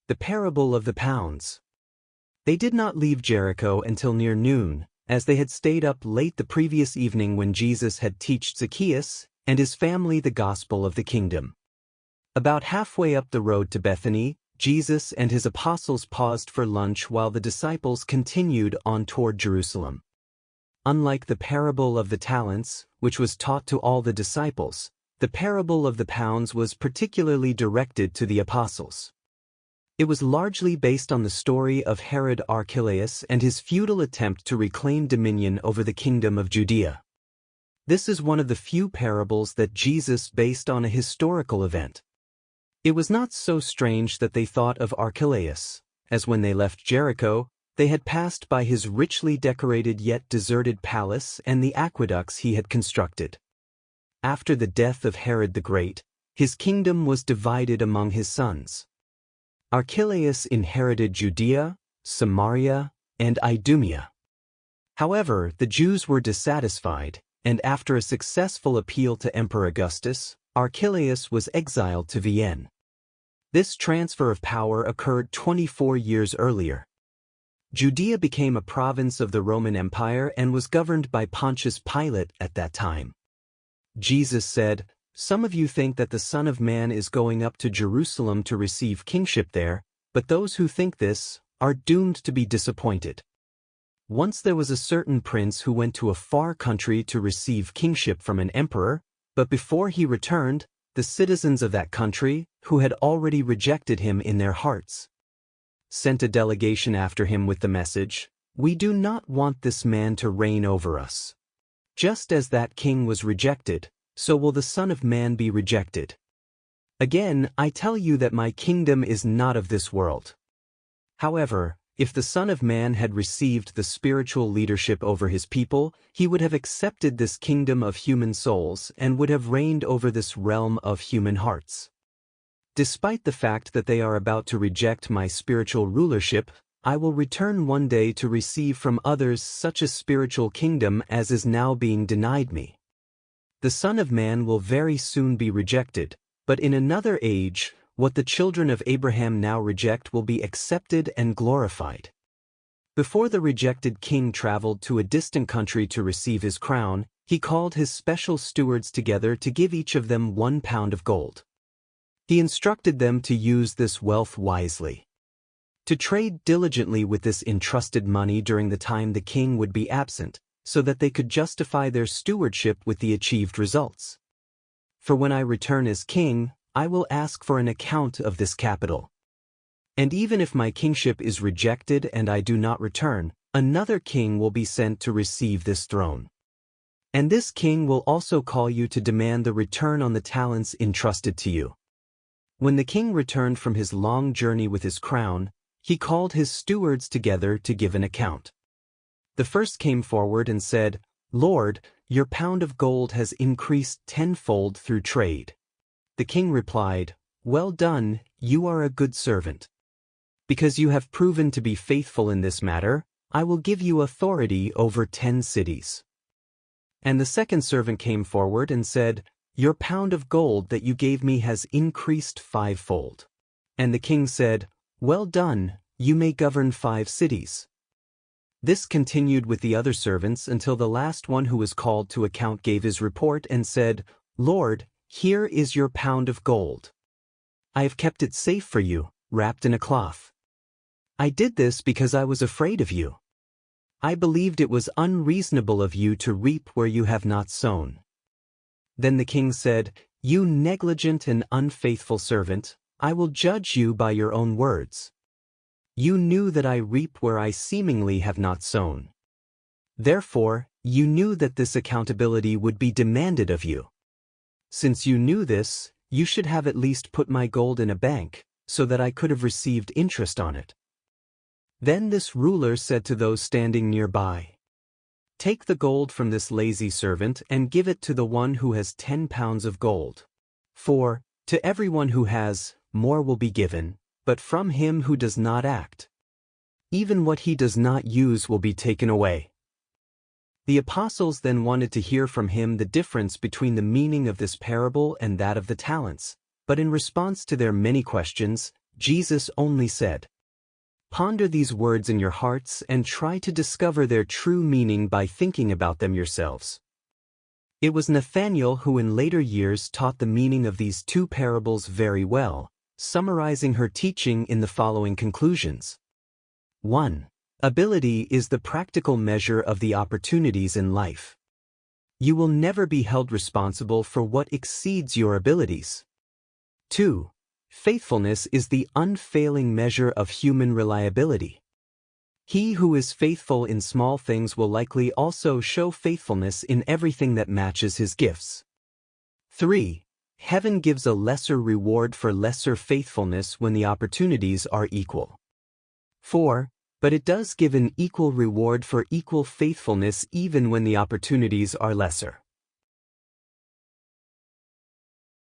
The parable of the pounds. They did not leave Jericho until near noon, as they had stayed up late the previous evening when Jesus had taught Zacchaeus and his family the gospel of the kingdom. About halfway up the road to Bethany, Jesus and his apostles paused for lunch while the disciples continued on toward Jerusalem. Unlike the parable of the talents, which was taught to all the disciples, the parable of the pounds was particularly directed to the apostles. It was largely based on the story of Herod Archelaus and his futile attempt to reclaim dominion over the kingdom of Judea. This is one of the few parables that Jesus based on a historical event. It was not so strange that they thought of Archelaus, as when they left Jericho, they had passed by his richly decorated yet deserted palace and the aqueducts he had constructed. After the death of Herod the Great, his kingdom was divided among his sons. Archelaus inherited Judea, Samaria, and Idumea. However, the Jews were dissatisfied, and after a successful appeal to Emperor Augustus, Archelaus was exiled to Vienna. This transfer of power occurred 24 years earlier. Judea became a province of the Roman Empire and was governed by Pontius Pilate at that time. Jesus said, "Some of you think that the Son of Man is going up to Jerusalem to receive kingship there, but those who think this are doomed to be disappointed. Once there was a certain prince who went to a far country to receive kingship from an emperor, but before he returned, the citizens of that country, who had already rejected him in their hearts, sent a delegation after him with the message, 'We do not want this man to reign over us.' Just as that king was rejected, so will the Son of Man be rejected. Again, I tell you that my kingdom is not of this world." However, if the Son of Man had received the spiritual leadership over his people, he would have accepted this kingdom of human souls and would have reigned over this realm of human hearts. Despite the fact that they are about to reject my spiritual rulership, I will return one day to receive from others such a spiritual kingdom as is now being denied me. The Son of Man will very soon be rejected, but in another age, what the children of Abraham now reject will be accepted and glorified. Before the rejected king traveled to a distant country to receive his crown, he called his special stewards together to give each of them 1 pound of gold. He instructed them to use this wealth wisely, to trade diligently with this entrusted money during the time the king would be absent, so that they could justify their stewardship with the achieved results. For when I return as king, I will ask for an account of this capital. And even if my kingship is rejected and I do not return, another king will be sent to receive this throne. And this king will also call you to demand the return on the talents entrusted to you." When the king returned from his long journey with his crown, he called his stewards together to give an account. The first came forward and said, "Lord, your pound of gold has increased 10-fold through trade." The king replied, "Well done, you are a good servant. Because you have proven to be faithful in this matter, I will give you authority over 10 cities." And the second servant came forward and said, "Your pound of gold that you gave me has increased 5-fold." And the king said, "Well done, you may govern 5 cities." This continued with the other servants until the last one who was called to account gave his report and said, "Lord, here is your pound of gold. I have kept it safe for you, wrapped in a cloth. I did this because I was afraid of you. I believed it was unreasonable of you to reap where you have not sown." Then the king said, "You negligent and unfaithful servant, I will judge you by your own words. You knew that I reap where I seemingly have not sown. Therefore, you knew that this accountability would be demanded of you. Since you knew this, you should have at least put my gold in a bank, so that I could have received interest on it." Then this ruler said to those standing nearby, "Take the gold from this lazy servant and give it to the one who has 10 pounds of gold. For, to everyone who has, more will be given, but from him who does not act, even what he does not use will be taken away." The apostles then wanted to hear from him the difference between the meaning of this parable and that of the talents, but in response to their many questions, Jesus only said, "Ponder these words in your hearts and try to discover their true meaning by thinking about them yourselves." It was Nathanael who in later years taught the meaning of these two parables very well, summarizing her teaching in the following conclusions. 1. Ability is the practical measure of the opportunities in life. You will never be held responsible for what exceeds your abilities. 2. Faithfulness is the unfailing measure of human reliability. He who is faithful in small things will likely also show faithfulness in everything that matches his gifts. 3. Heaven gives a lesser reward for lesser faithfulness when the opportunities are equal. 4. But it does give an equal reward for equal faithfulness even when the opportunities are lesser.